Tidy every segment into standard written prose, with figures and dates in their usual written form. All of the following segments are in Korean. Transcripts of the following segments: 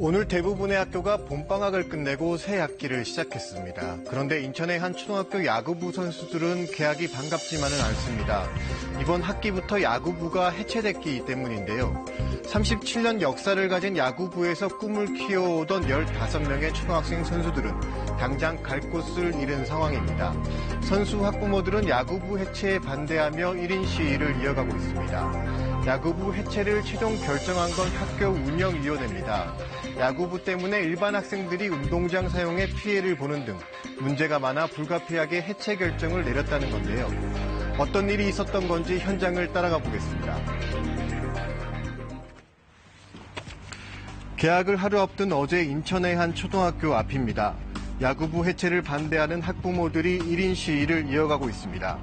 오늘 대부분의 학교가 봄방학을 끝내고 새 학기를 시작했습니다. 그런데 인천의 한 초등학교 야구부 선수들은 개학이 반갑지만은 않습니다. 이번 학기부터 야구부가 해체됐기 때문인데요. 37년 역사를 가진 야구부에서 꿈을 키워오던 15명의 초등학생 선수들은 당장 갈 곳을 잃은 상황입니다. 선수 학부모들은 야구부 해체에 반대하며 1인 시위를 이어가고 있습니다. 야구부 해체를 최종 결정한 건 학교 운영위원회입니다. 야구부 때문에 일반 학생들이 운동장 사용에 피해를 보는 등 문제가 많아 불가피하게 해체 결정을 내렸다는 건데요. 어떤 일이 있었던 건지 현장을 따라가 보겠습니다. 개학을 하루 앞둔 어제 인천의 한 초등학교 앞입니다. 야구부 해체를 반대하는 학부모들이 1인 시위를 이어가고 있습니다.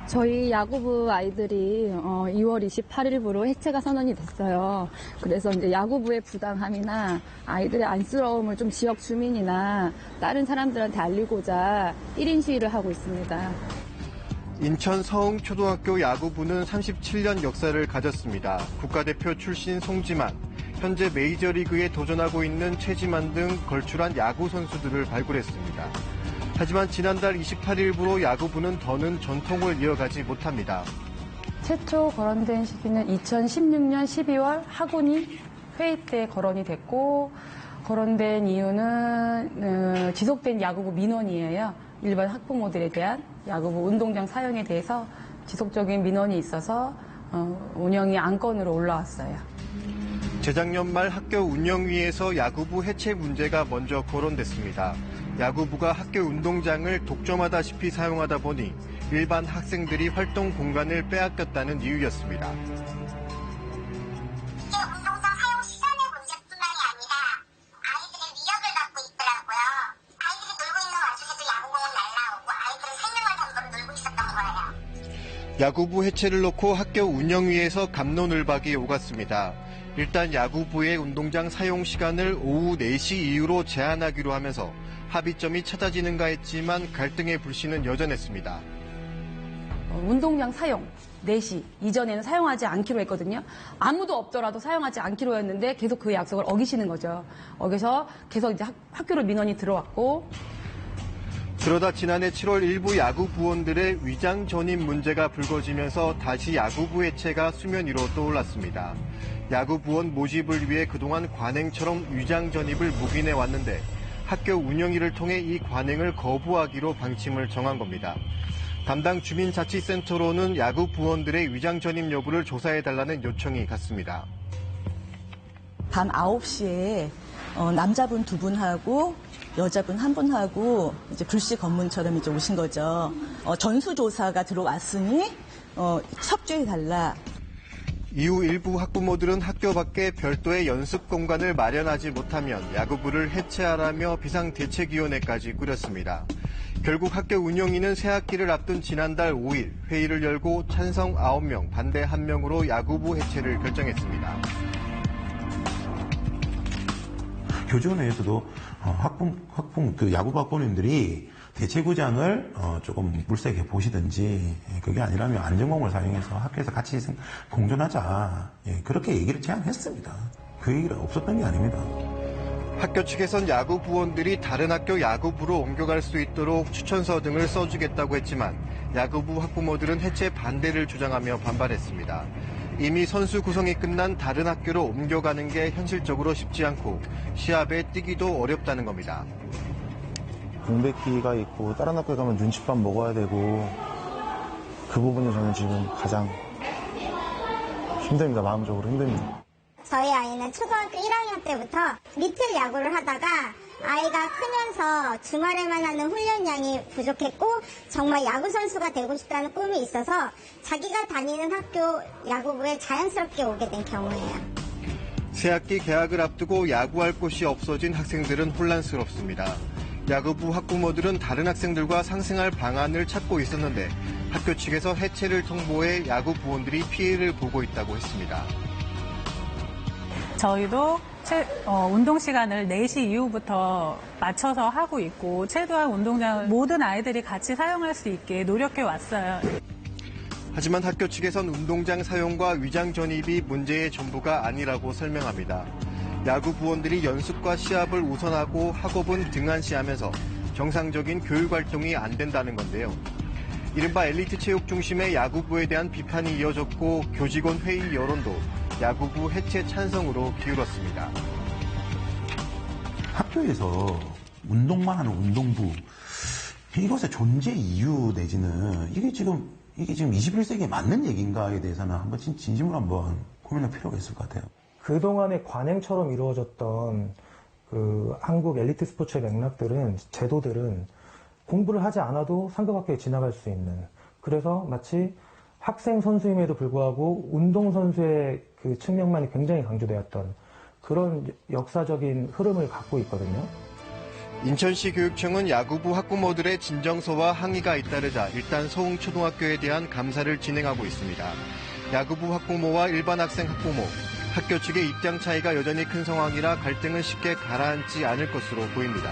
저희 야구부 아이들이 2월 28일부로 해체가 선언이 됐어요. 그래서 이제 야구부의 부당함이나 아이들의 안쓰러움을 좀 지역 주민이나 다른 사람들한테 알리고자 1인 시위를 하고 있습니다. 인천 서흥초등학교 야구부는 37년 역사를 가졌습니다. 국가대표 출신 송지만, 현재 메이저리그에 도전하고 있는 최지만 등 걸출한 야구 선수들을 발굴했습니다. 하지만 지난달 28일부로 야구부는 더는 전통을 이어가지 못합니다. 최초 거론된 시기는 2016년 12월 학운이 회의 때 거론이 됐고, 거론된 이유는 지속된 야구부 민원이에요. 일반 학부모들에 대한 야구부 운동장 사용에 대해서 지속적인 민원이 있어서 운영이 안건으로 올라왔어요. 재작년 말 학교 운영위에서 야구부 해체 문제가 먼저 거론됐습니다. 야구부가 학교 운동장을 독점하다시피 사용하다 보니 일반 학생들이 활동 공간을 빼앗겼다는 이유였습니다. 이게 운동장 사용 시간의 문제뿐만이 아니라 아이들의 위협을 받고 있더라고요. 아이들이 놀고 있는 와중에도 야구공은 날라오고 아이들은 생명을 담보로 놀고 있었던 거예요. 야구부 해체를 놓고 학교 운영위에서 갑론을박이 오갔습니다. 일단 야구부의 운동장 사용 시간을 오후 4시 이후로 제한하기로 하면서 합의점이 찾아지는가 했지만 갈등의 불씨는 여전했습니다. 운동장 사용 4시 이전에는 사용하지 않기로 했거든요. 아무도 없더라도 사용하지 않기로 했는데 계속 그 약속을 어기시는 거죠. 어겨서 계속 이제 학교로 민원이 들어왔고, 그러다 지난해 7월 일부 야구 부원들의 위장 전입 문제가 불거지면서 다시 야구부 해체가 수면 위로 떠올랐습니다. 야구 부원 모집을 위해 그동안 관행처럼 위장 전입을 묵인해 왔는데 학교 운영위를 통해 이 관행을 거부하기로 방침을 정한 겁니다. 담당 주민자치센터로는 야구 부원들의 위장 전입 여부를 조사해달라는 요청이 갔습니다. 밤 9시에 남자분 2분하고 여자분 1분하고 이제 불시 검문처럼 이제 오신 거죠. 전수조사가 들어왔으니 협조해달라. 이후 일부 학부모들은 학교 밖에 별도의 연습 공간을 마련하지 못하면 야구부를 해체하라며 비상대책위원회까지 꾸렸습니다. 결국 학교 운영위는 새학기를 앞둔 지난달 5일 회의를 열고 찬성 9명, 반대 1명으로 야구부 해체를 결정했습니다. 교직원회에서도 야구부 학부모님들이 대체구장을 조금 물세게 보시든지, 그게 아니라면 안전공을 사용해서 학교에서 같이 공존하자, 그렇게 얘기를 제안했습니다. 그 얘기가 없었던 게 아닙니다. 학교 측에선 야구 부원들이 다른 학교 야구부로 옮겨갈 수 있도록 추천서 등을 써주겠다고 했지만 야구부 학부모들은 해체 반대를 주장하며 반발했습니다. 이미 선수 구성이 끝난 다른 학교로 옮겨가는 게 현실적으로 쉽지 않고 시합에 뛰기도 어렵다는 겁니다. 공백기가 있고 다른 학교에 가면 눈칫밥 먹어야 되고 그 부분이 저는 지금 가장 힘듭니다. 마음적으로 힘듭니다. 저희 아이는 초등학교 1학년 때부터 리틀 야구를 하다가 아이가 크면서 주말에만 하는 훈련량이 부족했고 정말 야구 선수가 되고 싶다는 꿈이 있어서 자기가 다니는 학교 야구부에 자연스럽게 오게 된 경우예요. 새학기 개학을 앞두고 야구할 곳이 없어진 학생들은 혼란스럽습니다. 야구부 학부모들은 다른 학생들과 상생할 방안을 찾고 있었는데 학교 측에서 해체를 통보해 야구 부원들이 피해를 보고 있다고 했습니다. 저희도 운동 시간을 4시 이후부터 맞춰서 하고 있고 최대한 운동장을 모든 아이들이 같이 사용할 수 있게 노력해 왔어요. 하지만 학교 측에선 운동장 사용과 위장 전입이 문제의 전부가 아니라고 설명합니다. 야구 부원들이 연습과 시합을 우선하고 학업은 등한시하면서 정상적인 교육 활동이 안 된다는 건데요. 이른바 엘리트 체육 중심의 야구부에 대한 비판이 이어졌고 교직원 회의 여론도 야구부 해체 찬성으로 기울었습니다. 학교에서 운동만 하는 운동부, 이것의 존재 이유 내지는 이게 지금 21세기에 맞는 얘기인가에 대해서는 한번 진심으로 한번 고민할 필요가 있을 것 같아요. 그동안의 관행처럼 이루어졌던 그 한국 엘리트 스포츠의 맥락들은, 제도들은 공부를 하지 않아도 상급학교에 진학할 수 있는, 그래서 마치 학생 선수임에도 불구하고 운동선수의 그 측면만이 굉장히 강조되었던 그런 역사적인 흐름을 갖고 있거든요. 인천시 교육청은 야구부 학부모들의 진정서와 항의가 잇따르자 일단 서웅초등학교에 대한 감사를 진행하고 있습니다. 야구부 학부모와 일반 학생 학부모, 학교 측의 입장 차이가 여전히 큰 상황이라 갈등은 쉽게 가라앉지 않을 것으로 보입니다.